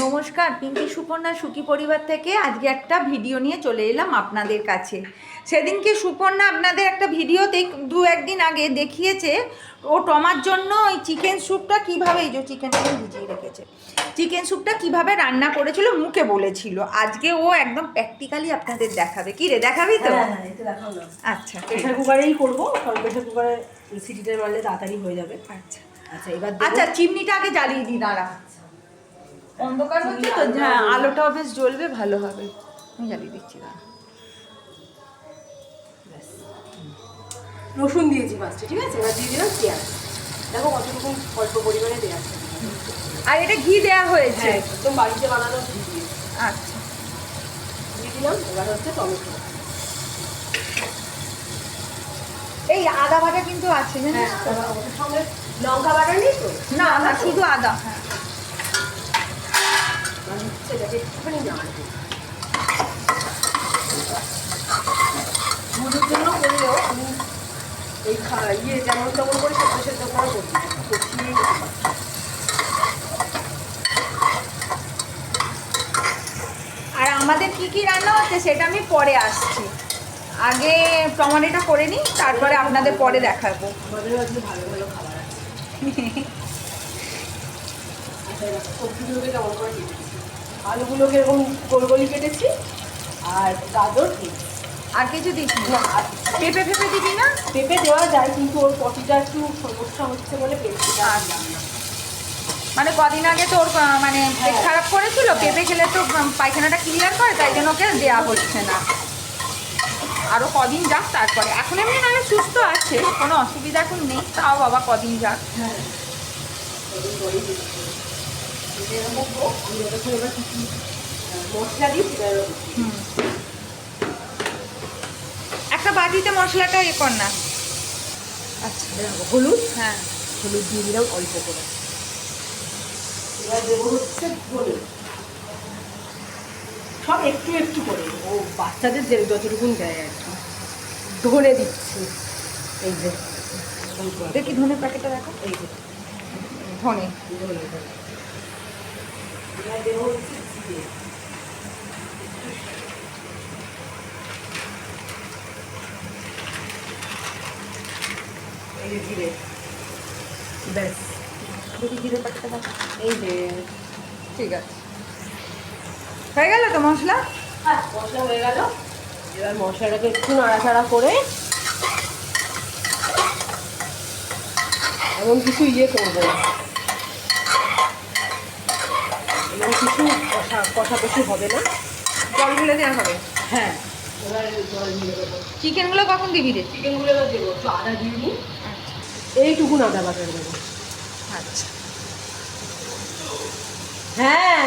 নমস্কার, পিঙ্কি সুপর্ণা সুখী পরিবার থেকে আজকে একটা ভিডিও নিয়ে চলে এলাম আপনাদের কাছে। সেদিনকে সুপর্ণা আপনাদের একটা ভিডিওতে দু একদিন আগে দেখিয়েছে ও টমার জন্য ওই চিকেন স্যুপটা কীভাবে, এই যে চিকেনটা ভিজিয়ে রেখেছে, চিকেন স্যুপটা কীভাবে রান্না করেছিল মুখে বলেছিল। আজকে ও একদম প্র্যাকটিক্যালি আপনাদের দেখাবে। কি রে, দেখাবি তো? হ্যাঁ, এটা দেখাও না। আচ্ছা, প্রেসার কুকারেই করবো, কারণ প্রেসার কুকারে সিটিটা মারলে তাড়াতাড়ি হয়ে যাবে। আচ্ছা আচ্ছা, এবার আচ্ছা, চিমনিটা আগে জ্বালিয়ে দিই, দাঁড়া। অন্ধকার হচ্ছে তো, হ্যাঁ আলোটাও বেশ জ্বলবে, ভালো হবে। আমি জ্বালিয়ে দিচ্ছি, দাঁড়া। রসুন দিয়েছি ফার্স্টে, ঠিক আছে? এবার দিয়ে দিলাম পেঁয়াজ। দেখো কতটুকু অল্প পরিমাণে দেওয়া আছে। আর এটা ঘি দেওয়া হয়েছে? একদম বাড়িতে বানানো ঘি দিয়ে। আচ্ছা, দিয়ে দিলাম। এবার হচ্ছে টমেটো। এই আদা বাটা কিন্তু আছে, হ্যাঁ, ওটার সঙ্গে লঙ্কা বাটা নেই তো? না না, শুধু আদা। হ্যাঁ, হচ্ছে এটাকে একটুখানি নাড়বো। দুধের জন্য করলেও আমি এই যেমন তেমন করে সেদ্ধ সেদ্ধ করে করছি, কষিয়ে। আর আমাদের কি কি রান্না হচ্ছে সেটা আমি পরে আসছি। আগে টমেটোটা করে নিই, তারপরে আপনাদের পরে দেখাবো। আমাদেরও আজকে ভালো ভালো খাবার আছে। আচ্ছা, সবজিগুলোকে কেমন করে কেটেছি, আলুগুলোকে এরকম গোল গোলি কেটেছি, আর গাজর দিয়েছি। আর কিছু দিস না, আর পেঁপে ফেপে দিবি না? পেঁপে দেওয়া যায়, কিন্তু ওর পটিটা একটু সমস্যা হচ্ছে বলে পেঁপেটা দিলাম না। মানে কদিন আগে তো ওর মানে পেট খারাপ করেছিল, পেঁপে খেলে তো পায়খানাটা ক্লিয়ার করে, তাই জন্য ওকে দেওয়া হচ্ছে না। আরও কদিন যাক তারপরে। এখন এমনি নাহলে সুস্থ আছে, কোনো অসুবিধা এখন নেই, তাও বাবা কদিন যাক। হ্যাঁ, এরকম হোক। আমি যতক্ষণ এবার কিছু মশলা দিই সেটা একটা বাটিতে মশলাটা ইয়ে কর না। আচ্ছা, হলুদ। হ্যাঁ, হলুদ দিয়ে দিলাম অল্প করে। এবার দেবো হচ্ছে ধনে, সব একটু একটু করে, ও বাচ্চাদের যে যতটুকুন দেয় আর কি। ধনে দিচ্ছি, এই যে দেখি ধনে প্যাকেটটা দেখো, এই যে ধনে। ধনে। এবার দেবো হচ্ছে জিরে। এই যে জিরে, ব্যাস। দেখি জিরে প্যাকেটটা দেখো, এই যে ঠিক আছে। হয়ে গেল তো মশলা? হ্যাঁ, মশলা হয়ে গেল। এবার মশলাটাকে একটু নাড়াচাড়া করে এমন কিছু করবো, এমন কিছু কষাকষি হবে না। জলগুলো দেওয়া হবে? হ্যাঁ, এবার জল দিয়ে দেবো। চিকেনগুলো কখন দিবি রে? চিকেনগুলো এবার দেবো, একটু আদা দিয়ে নিই। আচ্ছা এইটুকুন আদা বাটা দেবো। আচ্ছা, হ্যাঁ,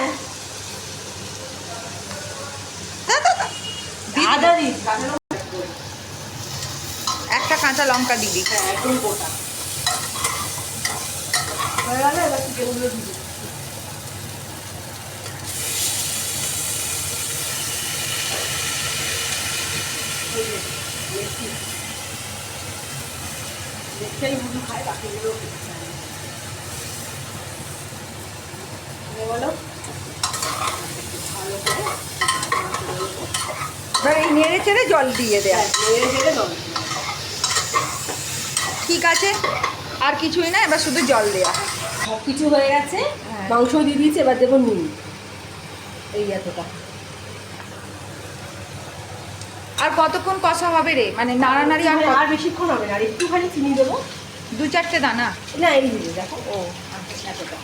আদা দিই। একটা কাঁচা লঙ্কা দিবি। হ্যাঁ, একদম গোটা হয়ে গেল। এবার চিকেনগুলো দিয়ে দিই। দেখতেই বুঝু খায়, বাকিগুলো খেতে চায় না। বলো, ভালো করে এবার এই নেড়ে চেড়ে জল দিয়ে দেয়া। নেড়ে চেড়ে জল দিই। ঠিক আছে, আর কিছুই না, এবার শুধু জল দেয়া। সব কিছু হয়ে গেছে, হ্যাঁ। মাংস দিয়ে দিয়েছি। এবার দেবো নুন, এই এতটা। আর কতক্ষণ কষা হবে রে, মানে নাড়ানাড়ি? আর বেশিক্ষণ হবে না, আর একটুখানি চিনি দেবো, 2-4টে দানা। না এই দিদি দেখো। ও এতটা,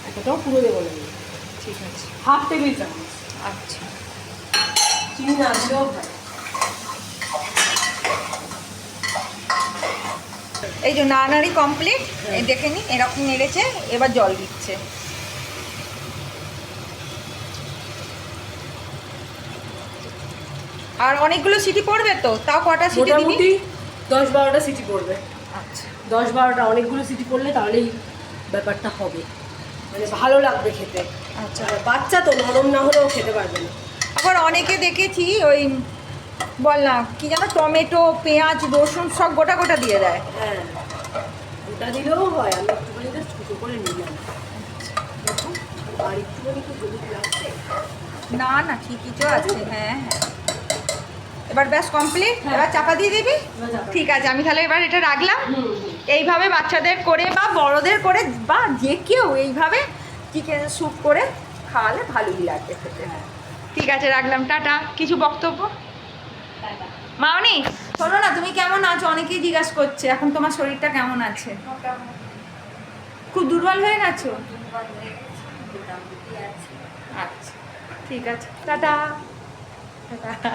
এতটাও পুরো দেবো না, ঠিক আছে, হাফ টেবিল চামচ। আচ্ছা। চিনি না দিলেও হয়। এই যে নাড়ানাড়ি কমপ্লিট, এই দেখে নি এরকম নেড়েছে, এবার জল দিচ্ছে। আর অনেকগুলো সিটি পড়বে তো, তাও কটা সিটি দিবি? মোটামুটি 10-12টা সিটি পড়বে। আচ্ছা 10-12টা, অনেকগুলো সিটি পড়লে তাহলেই ব্যাপারটা হবে, মানে ভালো লাগবে খেতে। আচ্ছা। আর বাচ্চা তো নরম না হলেও খেতে পারবে না। আবার অনেকে দেখেছি ওই বল না কি যেন, টমেটো পেঁয়াজ রসুন সব গোটা গোটা দিয়ে দেয়। হ্যাঁ, ওটা দিলেও হয়। আমি একটুখানি জাস্ট ছোটো করে নিলাম। দেখো আর একটুখানি তো হলুদ লাগছে। না না ঠিকই তো আছে, হ্যাঁ হ্যাঁ। এবার ব্যাস কমপ্লিট, হ্যাঁ। এবার চাপা দিয়ে দিবি। এবার চাপা। ঠিক আছে, আমি তাহলে এবার এটা রাখলাম। হুম। এইভাবে বাচ্চাদের করে বা বড়দের করে বা যে কেউ এইভাবে চিকেন স্যুপ করে খাওয়ালে ভালোই লাগবে খেতে। ঠিক আছে, রাখলাম, টাটা। কিছু বক্তব্য? টাটা। মাওনি শোনো না, তুমি কেমন আছো? অনেকেই জিজ্ঞাসা করছে এখন তোমার শরীরটা কেমন আছে। খুব দুর্বল হয়ে গেছো? আচ্ছা ঠিক আছে, টাটা টাটা।